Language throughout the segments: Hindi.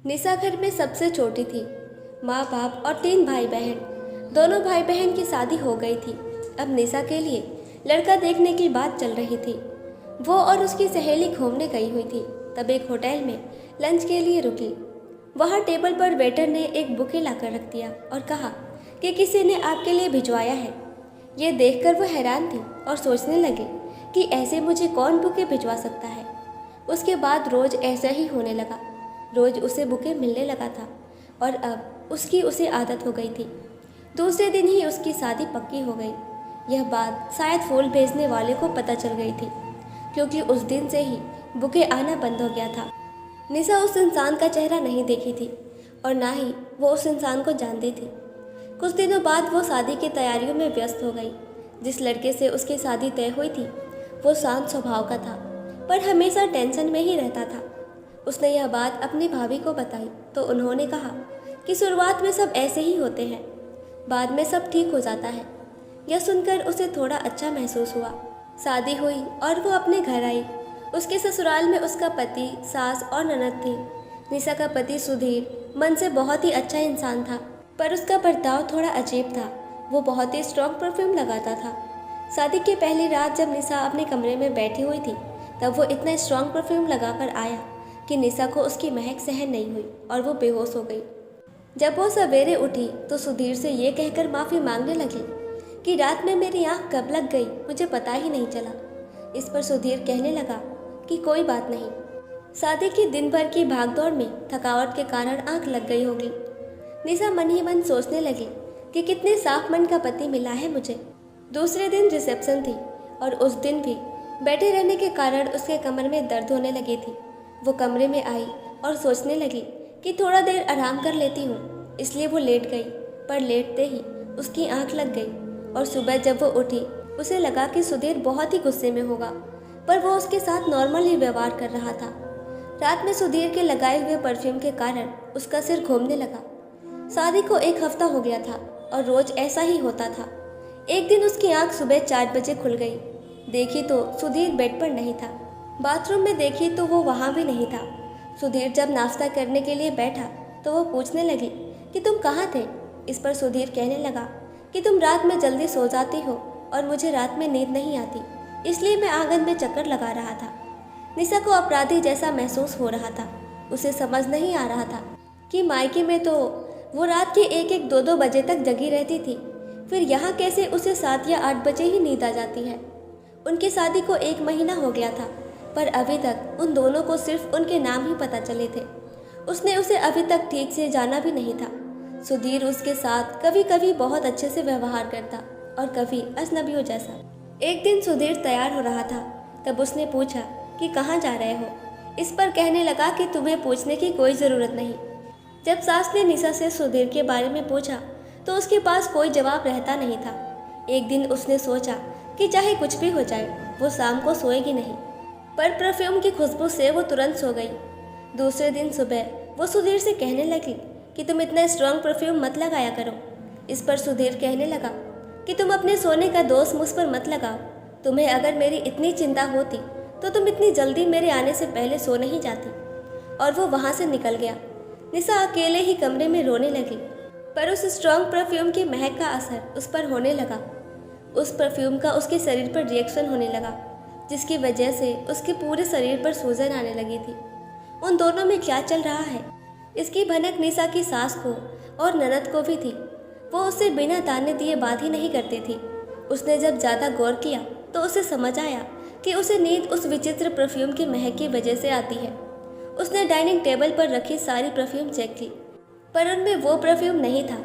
निशा घर में सबसे छोटी थी। माँ बाप और 3 भाई बहन, दोनों भाई बहन की शादी हो गई थी। अब निशा के लिए लड़का देखने की बात चल रही थी। वो और उसकी सहेली घूमने गई हुई थी। तब एक होटल में लंच के लिए रुकी। वहाँ टेबल पर वेटर ने एक बुके लाकर रख दिया और कहा कि किसी ने आपके लिए भिजवाया है। ये देखकर वो हैरान थी और सोचने लगे कि ऐसे मुझे कौन बुके भिजवा सकता है। उसके बाद रोज ऐसा ही होने लगा। रोज उसे बुके मिलने लगा था और अब उसकी उसे आदत हो गई थी। दूसरे दिन ही उसकी शादी पक्की हो गई। यह बात शायद फूल भेजने वाले को पता चल गई थी, क्योंकि उस दिन से ही बुके आना बंद हो गया था। निशा उस इंसान का चेहरा नहीं देखी थी और ना ही वो उस इंसान को जानती थी। कुछ दिनों बाद वो शादी की तैयारियों में व्यस्त हो गई। जिस लड़के से उसकी शादी तय हुई थी वो शांत स्वभाव का था, पर हमेशा टेंशन में ही रहता था। उसने यह बात अपनी भाभी को बताई तो उन्होंने कहा कि शुरुआत में सब ऐसे ही होते हैं, बाद में सब ठीक हो जाता है। यह सुनकर उसे थोड़ा अच्छा महसूस हुआ। शादी हुई और वो अपने घर आई। उसके ससुराल में उसका पति, सास और ननद थी। निशा का पति सुधीर मन से बहुत ही अच्छा इंसान था, पर उसका बर्ताव थोड़ा अजीब था। वो बहुत ही स्ट्रॉन्ग परफ्यूम लगाता था। शादी की पहली रात जब निशा अपने कमरे में बैठी हुई थी तब वो इतना स्ट्रॉन्ग परफ्यूम लगाकर आया कि निशा को उसकी महक सहन नहीं हुई और वो बेहोश हो गई। जब वो सवेरे उठी तो सुधीर से ये कहकर माफ़ी मांगने लगी कि रात में मेरी आँख कब लग गई मुझे पता ही नहीं चला। इस पर सुधीर कहने लगा कि कोई बात नहीं, शादी की दिन भर की भागदौड़ में थकावट के कारण आँख लग गई होगी। निशा मन ही मन सोचने लगी कि कितने साफ मन का पति मिला है मुझे। दूसरे दिन रिसेप्शन थी और उस दिन भी बैठे रहने के कारण उसके कमर में दर्द होने लगी थी। वो कमरे में आई और सोचने लगी कि थोड़ा देर आराम कर लेती हूँ, इसलिए वो लेट गई। पर लेटते ही उसकी आंख लग गई और सुबह जब वो उठी उसे लगा कि सुधीर बहुत ही गुस्से में होगा, पर वो उसके साथ नॉर्मल ही व्यवहार कर रहा था। रात में सुधीर के लगाए हुए परफ्यूम के कारण उसका सिर घूमने लगा। शादी को 1 हफ्ता हो गया था और रोज ऐसा ही होता था। एक दिन उसकी आंख सुबह 4 बजे खुल गई। देखी तो सुधीर बेड पर नहीं था। बाथरूम में देखी तो वो वहाँ भी नहीं था। सुधीर जब नाश्ता करने के लिए बैठा तो वो पूछने लगी कि तुम कहाँ थे। इस पर सुधीर कहने लगा कि तुम रात में जल्दी सो जाती हो और मुझे रात में नींद नहीं आती, इसलिए मैं आंगन में चक्कर लगा रहा था। निशा को अपराधी जैसा महसूस हो रहा था। उसे समझ नहीं आ रहा था कि मायके में तो वो रात के 1-1, 2-2 बजे तक जगी रहती थी, फिर यहाँ कैसे उसे 7 या 8 बजे ही नींद आ जाती है। उनकी शादी को 1 महीना हो गया था, पर अभी तक उन दोनों को सिर्फ उनके नाम ही पता चले थे। उसने उसे अभी तक ठीक से जाना भी नहीं था। सुधीर उसके साथ कभी कभी बहुत अच्छे से व्यवहार करता और कभी अजनबियों जैसा। एक दिन सुधीर तैयार हो रहा था, तब उसने पूछा कि कहाँ जा रहे हो। इस पर कहने लगा कि तुम्हें पूछने की कोई ज़रूरत नहीं। जब सास ने निशा से सुधीर के बारे में पूछा तो उसके पास कोई जवाब रहता नहीं था। एक दिन उसने सोचा कि चाहे कुछ भी हो जाए वो शाम को सोएगी नहीं, पर परफ्यूम की खुशबू से वो तुरंत सो गई। दूसरे दिन सुबह वो सुधीर से कहने लगी कि तुम इतना स्ट्रॉन्ग परफ्यूम मत लगाया करो। इस पर सुधीर कहने लगा कि तुम अपने सोने का दोष मुझ पर मत लगाओ। तुम्हें अगर मेरी इतनी चिंता होती तो तुम इतनी जल्दी मेरे आने से पहले सो नहीं जाती। और वो वहाँ से निकल गया। निशा अकेले ही कमरे में रोने लगी, पर उस स्ट्रॉन्ग परफ्यूम की महक का असर उस पर होने लगा। उस परफ्यूम का उसके शरीर पर रिएक्शन होने लगा, जिसकी वजह से उसके पूरे शरीर पर सूजन आने लगी थी। उन दोनों में क्या चल रहा है, इसकी भनक निशा की सास को और ननद को भी थी। वो उससे बिना ताने दिए बात ही नहीं करती थी। उसने जब ज़्यादा गौर किया तो उसे समझ आया कि उसे नींद उस विचित्र परफ्यूम की महक की वजह से आती है। उसने डाइनिंग टेबल पर रखी सारी परफ्यूम चेक की, पर उनमें वो परफ्यूम नहीं था।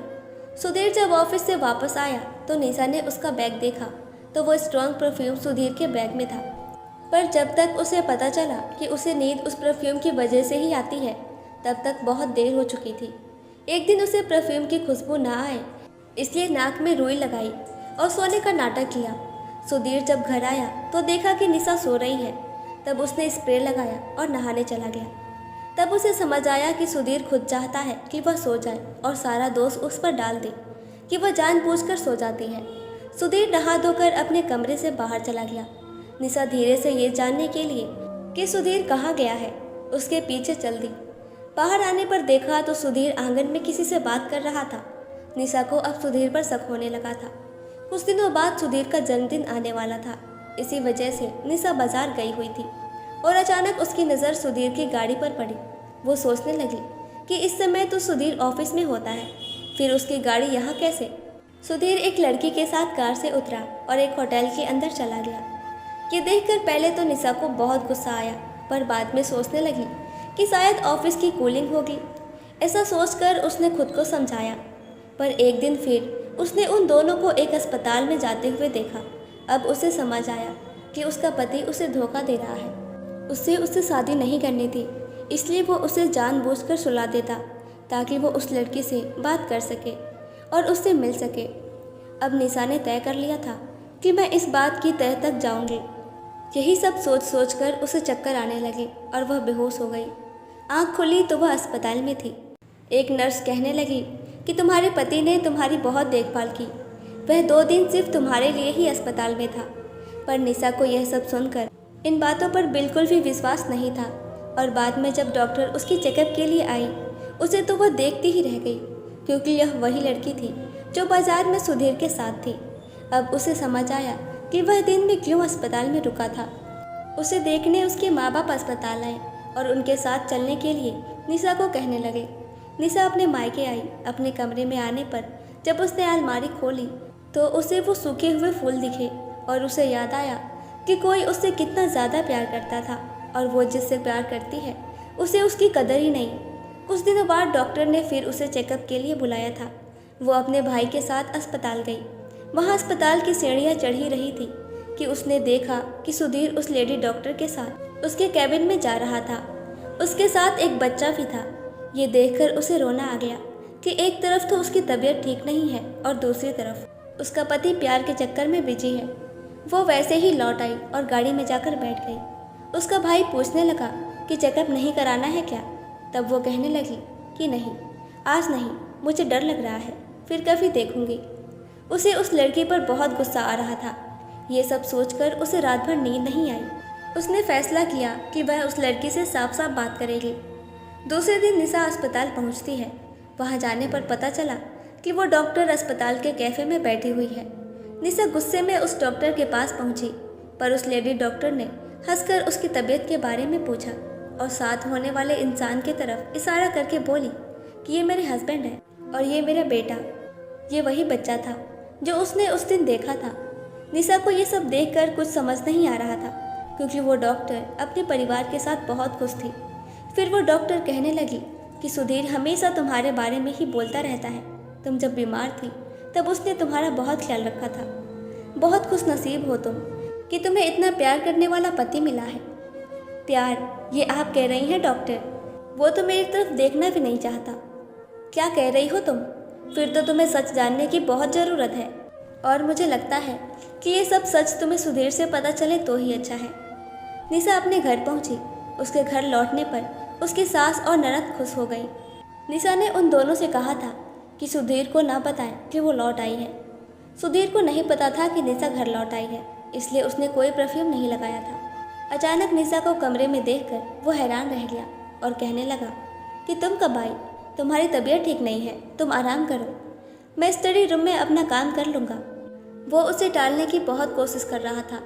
सुधीर जब ऑफिस से वापस आया तो निशा ने उसका बैग देखा तो वो स्ट्रॉन्ग परफ्यूम सुधीर के बैग में था। पर जब तक उसे पता चला कि उसे नींद उस परफ्यूम की वजह से ही आती है, तब तक बहुत देर हो चुकी थी। एक दिन उसे परफ्यूम की खुशबू ना आए, इसलिए नाक में रुई लगाई और सोने का नाटक किया। सुधीर जब घर आया तो देखा कि निशा सो रही है। तब उसने स्प्रे लगाया और नहाने चला गया। तब उसे समझ आया कि सुधीर खुद चाहता है कि वह सो जाए और सारा दोष उस पर डाल दे कि वह जानबूझकर सो जाती है। सुधीर नहा धोकर अपने कमरे से बाहर चला गया। निशा धीरे से ये जानने के लिए कि सुधीर कहाँ गया है उसके पीछे चल दी। बाहर आने पर देखा तो सुधीर आंगन में किसी से बात कर रहा था। निशा को अब सुधीर पर शक होने लगा था। कुछ दिनों बाद सुधीर का जन्मदिन आने वाला था। इसी वजह से निशा बाजार गई हुई थी और अचानक उसकी नज़र सुधीर की गाड़ी पर पड़ी। वो सोचने लगी कि इस समय तो सुधीर ऑफिस में होता है, फिर उसकी गाड़ी यहाँ कैसे। सुधीर एक लड़की के साथ कार से उतरा और एक होटल के अंदर चला गया। ये देखकर पहले तो निशा को बहुत गुस्सा आया, पर बाद में सोचने लगी कि शायद ऑफिस की कूलिंग होगी। ऐसा सोचकर उसने खुद को समझाया। पर एक दिन फिर उसने उन दोनों को एक अस्पताल में जाते हुए देखा। अब उसे समझ आया कि उसका पति उसे धोखा दे रहा है। उससे शादी नहीं करनी थी, इसलिए वो उसे जानबूझकर सुला देता ताकि वो उस लड़की से बात कर सके और उससे मिल सके। अब निशा ने तय कर लिया था कि मैं इस बात की तह तक जाऊंगी। यही सब सोच कर उसे चक्कर आने लगे और वह बेहोश हो गई। आंख खुली तो वह अस्पताल में थी। एक नर्स कहने लगी कि तुम्हारे पति ने तुम्हारी बहुत देखभाल की, वह 2 दिन सिर्फ तुम्हारे लिए ही अस्पताल में था। पर निशा को यह सब सुनकर इन बातों पर बिल्कुल भी विश्वास नहीं था और बाद में जब डॉक्टर उसकी चेकअप के लिए आई, उसे तो वह देखती ही रह गई, क्योंकि यह वही लड़की थी जो बाजार में सुधीर के साथ थी। अब उसे समझ आया कि वह दिन में क्यों अस्पताल में रुका था। उसे देखने उसके माँ बाप अस्पताल आए और उनके साथ चलने के लिए निशा को कहने लगे। निशा अपने मायके आई। अपने कमरे में आने पर जब उसने अलमारी खोली तो उसे वो सूखे हुए फूल दिखे और उसे याद आया कि कोई उससे कितना ज़्यादा प्यार करता था और वो जिससे प्यार करती है उसे उसकी कदर ही नहीं। कुछ दिनों बाद डॉक्टर ने फिर उसे चेकअप के लिए बुलाया था। वो अपने भाई के साथ अस्पताल गई। वहाँ अस्पताल की सीढ़ियाँ चढ़ी रही थी कि उसने देखा कि सुधीर उस लेडी डॉक्टर के साथ उसके कैबिन में जा रहा था। उसके साथ एक बच्चा भी था। ये देखकर उसे रोना आ गया कि एक तरफ तो उसकी तबीयत ठीक नहीं है और दूसरी तरफ उसका पति प्यार के चक्कर में बिजी है। वो वैसे ही लौट आई और गाड़ी में जाकर बैठ गई। उसका भाई पूछने लगा कि चेकअप नहीं कराना है क्या। तब वो कहने लगी कि नहीं, आज नहीं, मुझे डर लग रहा है, फिर कभी देखूंगी। उसे उस लड़की पर बहुत गुस्सा आ रहा था। ये सब सोचकर उसे रात भर नींद नहीं आई। उसने फैसला किया कि वह उस लड़की से साफ साफ बात करेगी। दूसरे दिन निशा अस्पताल पहुंचती है। वहां जाने पर पता चला कि वो डॉक्टर अस्पताल के कैफ़े में बैठी हुई है। निशा गुस्से में उस डॉक्टर के पास पहुंची, पर उस लेडी डॉक्टर ने हंसकर उसकी तबीयत के बारे में पूछा और साथ होने वाले इंसान की तरफ इशारा करके बोली कि ये मेरे हस्बैंड है और ये मेरा बेटा। ये वही बच्चा था जो उसने उस दिन देखा था। निशा को ये सब देखकर कुछ समझ नहीं आ रहा था, क्योंकि वो डॉक्टर अपने परिवार के साथ बहुत खुश थी। फिर वो डॉक्टर कहने लगी कि सुधीर हमेशा तुम्हारे बारे में ही बोलता रहता है। तुम जब बीमार थी तब उसने तुम्हारा बहुत ख्याल रखा था। बहुत खुश नसीब हो तुम कि तुम्हें इतना प्यार करने वाला पति मिला है। प्यार, ये आप कह रही हैं डॉक्टर? वो तो मेरी तरफ देखना भी नहीं चाहता। क्या कह रही हो तुम? फिर तो तुम्हें सच जानने की बहुत ज़रूरत है और मुझे लगता है कि ये सब सच तुम्हें सुधीर से पता चले तो ही अच्छा है। निशा अपने घर पहुंची। उसके घर लौटने पर उसकी सास और ननद खुश हो गई। निशा ने उन दोनों से कहा था कि सुधीर को ना बताएं कि वो लौट आई है। सुधीर को नहीं पता था कि निशा घर लौट आई है, इसलिए उसने कोई परफ्यूम नहीं लगाया था। अचानक निशा को कमरे में देखकर वो हैरान रह गया और कहने लगा कि तुम कब आई? तुम्हारी तबीयत ठीक नहीं है, तुम आराम करो, मैं स्टडी रूम में अपना काम कर लूँगा। वो उसे टालने की बहुत कोशिश कर रहा था।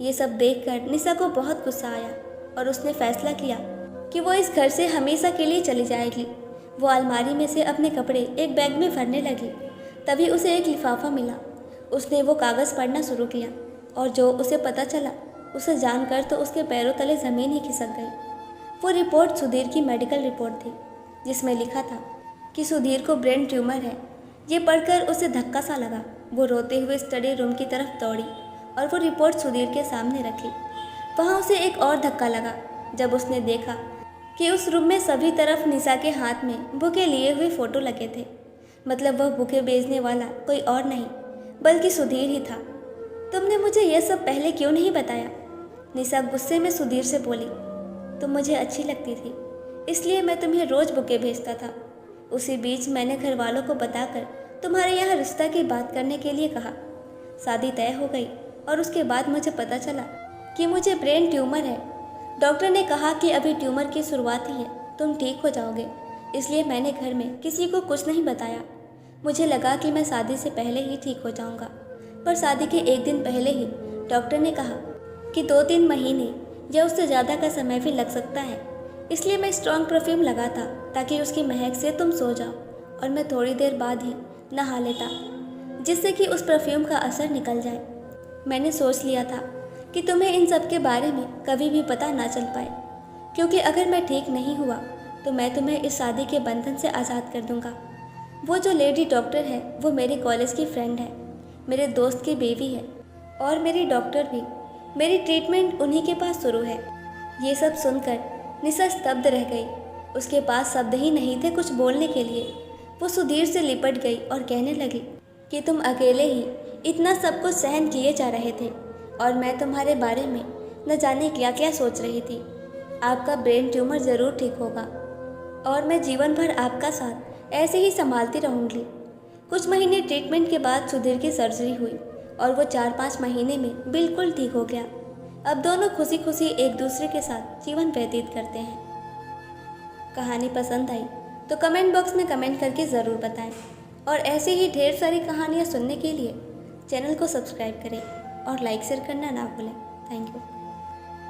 ये सब देखकर निशा को बहुत गुस्सा आया और उसने फैसला किया कि वो इस घर से हमेशा के लिए चली जाएगी। वो अलमारी में से अपने कपड़े एक बैग में भरने लगी। तभी उसे एक लिफाफा मिला। उसने वो कागज़ पढ़ना शुरू किया और जो उसे पता चला उसे जानकर तो उसके पैरों तले ज़मीन ही खिसक गई। वो रिपोर्ट सुधीर की मेडिकल रिपोर्ट थी, जिसमें लिखा था कि सुधीर को ब्रेन ट्यूमर है। ये पढ़कर उसे धक्का सा लगा। वो रोते हुए स्टडी रूम की तरफ दौड़ी और वो रिपोर्ट सुधीर के सामने रखी। वहाँ उसे एक और धक्का लगा जब उसने देखा कि उस रूम में सभी तरफ निशा के हाथ में बुके लिए हुए फ़ोटो लगे थे। मतलब वह बुके बेचने वाला कोई और नहीं बल्कि सुधीर ही था। तुमने मुझे यह सब पहले क्यों नहीं बताया? निशा गुस्से में सुधीर से बोली। तुम मुझे अच्छी लगती थी, इसलिए मैं तुम्हें रोज़ बुके भेजता था। उसी बीच मैंने घर वालों को बताकर तुम्हारे यहाँ रिश्ता की बात करने के लिए कहा। शादी तय हो गई और उसके बाद मुझे पता चला कि मुझे ब्रेन ट्यूमर है। डॉक्टर ने कहा कि अभी ट्यूमर की शुरुआत ही है तुम ठीक हो जाओगे, इसलिए मैंने घर में किसी को कुछ नहीं बताया। मुझे लगा कि मैं शादी से पहले ही ठीक हो जाऊंगा, पर शादी के एक दिन पहले ही डॉक्टर ने कहा कि 2-3 महीने या उससे ज़्यादा का समय भी लग सकता है। इसलिए मैं स्ट्रॉन्ग परफ्यूम लगा था ताकि उसकी महक से तुम सो जाओ और मैं थोड़ी देर बाद ही नहा लेता, जिससे कि उस परफ्यूम का असर निकल जाए। मैंने सोच लिया था कि तुम्हें इन सब के बारे में कभी भी पता ना चल पाए, क्योंकि अगर मैं ठीक नहीं हुआ तो मैं तुम्हें इस शादी के बंधन से आज़ाद कर दूंगा। वो जो लेडी डॉक्टर है वो मेरी कॉलेज की फ्रेंड है, मेरे दोस्त की बेबी है और मेरी डॉक्टर भी। मेरी ट्रीटमेंट उन्हीं के पास शुरू है। ये सब सुनकर निशा स्तब्ध रह गई। उसके पास शब्द ही नहीं थे कुछ बोलने के लिए। वो सुधीर से लिपट गई और कहने लगी कि तुम अकेले ही इतना सब कुछ सहन किए जा रहे थे और मैं तुम्हारे बारे में न जाने क्या क्या सोच रही थी। आपका ब्रेन ट्यूमर ज़रूर ठीक होगा और मैं जीवन भर आपका साथ ऐसे ही संभालती रहूँगी। कुछ महीने ट्रीटमेंट के बाद सुधीर की सर्जरी हुई और वो 4-5 महीने में बिल्कुल ठीक हो गया। अब दोनों खुशी खुशी एक दूसरे के साथ जीवन व्यतीत करते हैं। कहानी पसंद आई तो कमेंट बॉक्स में कमेंट करके ज़रूर बताएं और ऐसे ही ढेर सारी कहानियाँ सुनने के लिए चैनल को सब्सक्राइब करें और लाइक शेयर करना ना भूलें। Thank you.